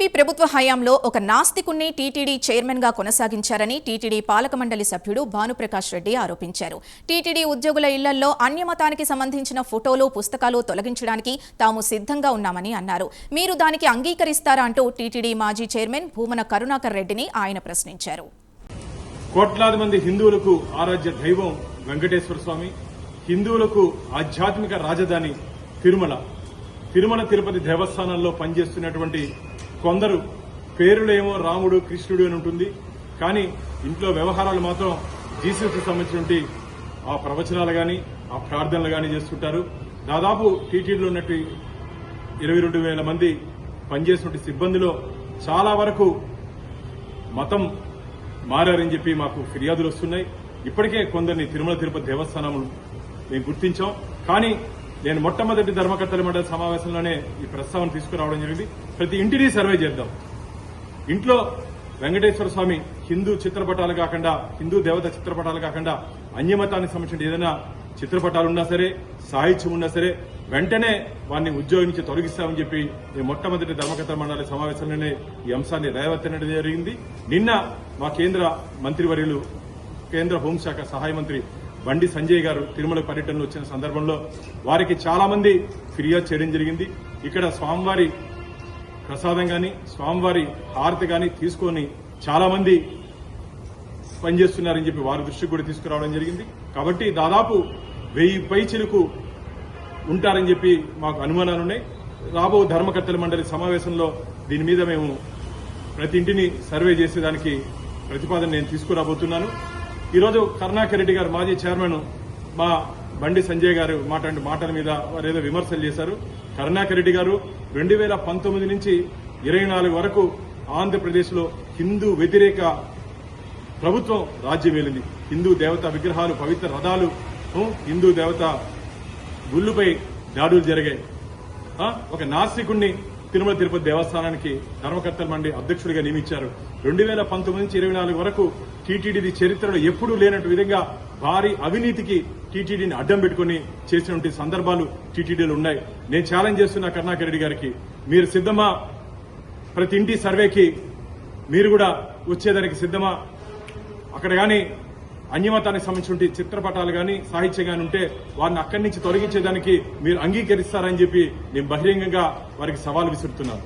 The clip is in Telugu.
వైసీపీ ప్రభుత్వ హయాంలో ఒక నాస్తికుణ్ణి టీటీడీ చైర్మన్ గా కొనసాగించారని టీటీడీ పాలక మండలి సభ్యుడు భానుప్రకాష్ రెడ్డి ఆరోపించారు. టీటీడీ ఉద్యోగుల ఇళ్లలో అన్యమతానికి సంబంధించిన ఫోటోలు, పుస్తకాలు తొలగించడానికి తాము సిద్ధంగా ఉన్నామని అన్నారు. మీరు దానికి అంగీకరిస్తారా అంటూ టీటీడీ మాజీ చైర్మన్ భూమన కరుణాకర్ రెడ్డిని ఆయన ప్రశ్నించారు. కోట్లాది మంది హిందువులకు ఆరాధ్య దైవం వెంకటేశ్వర స్వామి, హిందువులకు ఆధ్యాత్మిక రాజధాని తిరుమల తిరుపతి దేవస్థానంలో పనిచేస్తున్నటువంటి కొందరు పేరులేమో రాముడు, కృష్ణుడు అని ఉంటుంది. కానీ ఇంట్లో వ్యవహారాలు మాత్రం జీసస్కి సంబంధించినటువంటి ఆ ప్రవచనాలు గాని, ఆ ప్రార్థనలు గాని చేస్తుంటారు. దాదాపు టీటీడీలో ఉన్నట్టు 22,000 మంది పనిచేసినటువంటి సిబ్బందిలో చాలా వరకు మతం మారని చెప్పి మాకు ఫిర్యాదులు వస్తున్నాయి. ఇప్పటికే కొందరిని తిరుమల తిరుపతి దేవస్థానం మేము గుర్తించాం. కానీ నేను మొట్టమొదటి ధర్మకర్తల మండలి సమావేశంలోనే ఈ ప్రస్తావన తీసుకురావడం జరిగింది. ప్రతి ఇంటిని సర్వే చేద్దాం. ఇంట్లో వెంకటేశ్వర స్వామి హిందూ చిత్రపటాలు కాకుండా, హిందూ దేవత చిత్రపటాలు కాకుండా అన్యమతానికి సంబంధించిన ఏదైనా చిత్రపటాలు ఉన్నా సరే, సాహిత్యం ఉన్నా సరే వెంటనే వారిని ఉద్యోగం నుంచి తొలగిస్తామని చెప్పి నేను మొట్టమొదటి ధర్మకర్తల మండలి సమావేశంలోనే ఈ అంశాన్ని రేవత్తనడం జరిగింది. నిన్న మా కేంద్ర మంత్రివర్యులు, కేంద్ర హోంశాఖ సహాయ మంత్రి బండి సంజయ్ గారు తిరుమల పర్యటనలో వచ్చిన సందర్భంలో వారికి చాలా మంది ఫిర్యాదు చేయడం జరిగింది. ఇక్కడ స్వామివారి ప్రసాదం గాని, స్వామివారి హారతి గాని తీసుకొని చాలా మంది పనిచేస్తున్నారని చెప్పి వారి దృష్టికి కూడా తీసుకురావడం జరిగింది. కాబట్టి దాదాపు 1000 పైచిలకు ఉంటారని చెప్పి మాకు అనుమానాలున్నాయి. రాబో ధర్మకర్తల మండలి సమావేశంలో దీని మీద మేము ప్రతి ఇంటిని సర్వే చేసేదానికి ప్రతిపాదన నేను తీసుకురాబోతున్నాను. ఈరోజు కరుణాకర్ రెడ్డి గారు మాజీ చైర్మన్ మా బండి సంజయ్ గారు మాటల మీద వారు ఏదో విమర్శలు చేశారు. కరుణాకర్ రెడ్డి గారు 2019 నుంచి 24 వరకు ఆంధ్రప్రదేశ్లో హిందూ వ్యతిరేక ప్రభుత్వం రాజ్యం ఏలింది. హిందూ దేవతా విగ్రహాలు, పవిత్ర రథాలు, హిందూ దేవత గుళ్ళుపై దాడులు జరిగాయి. ఒక నాస్తికుణ్ణి తిరుమల తిరుపతి దేవస్థానానికి ధర్మకర్తల మండలి అధ్యక్షుడిగా నియమించారు. 2019 నుంచి 24 వరకు టీటీడీ చరిత్రలో ఎప్పుడూ లేనట్టు విధంగా భారీ అవినీతికి టీటీడీని అడ్డం పెట్టుకుని చేసినటువంటి సందర్భాలు టీటీడీలో ఉన్నాయి. నేను ఛాలెంజ్ చేస్తున్నా కరుణాకర్ రెడ్డి గారికి, మీరు సిద్ధమా? ప్రతి ఇంటి సర్వేకి మీరు కూడా వచ్చేదానికి సిద్ధమా? అక్కడ గాని అన్యమతానికి సంబంధించిన చిత్రపటాలు గాని, సాహిత్యం గాని ఉంటే వారిని అక్కడి నుంచి తొలగించేదానికి మీరు అంగీకరిస్తారని చెప్పి నేను బహిరంగంగా వారికి సవాల్ విసురుతున్నాను.